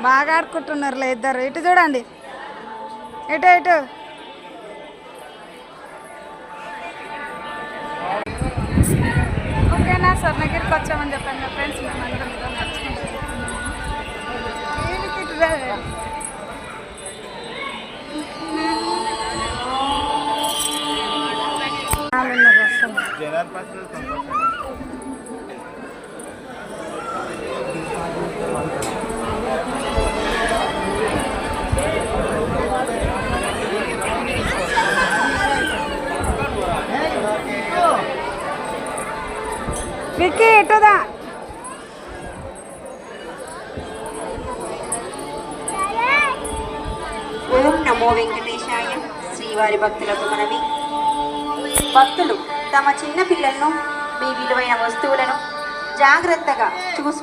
బాగా ఆడుకుంటున్నారులే ఇద్దరు. ఇటు చూడండి, ఇటు ఇటు. ఓకేనా, స్వర్ణగిరికి వచ్చామని చెప్పాను కదా ఫ్రెండ్స్. మేము అందరం ఇదో నడుచుకుంటూ విక్కీ ఇటుదా. ఓం నమో వెంకటేశాయ. శ్రీవారి భక్తులకు మనవి. భక్తులు తమ చిన్న పిల్లలను, మీ విలువైన వస్తువులను జాగ్రత్తగా చూసి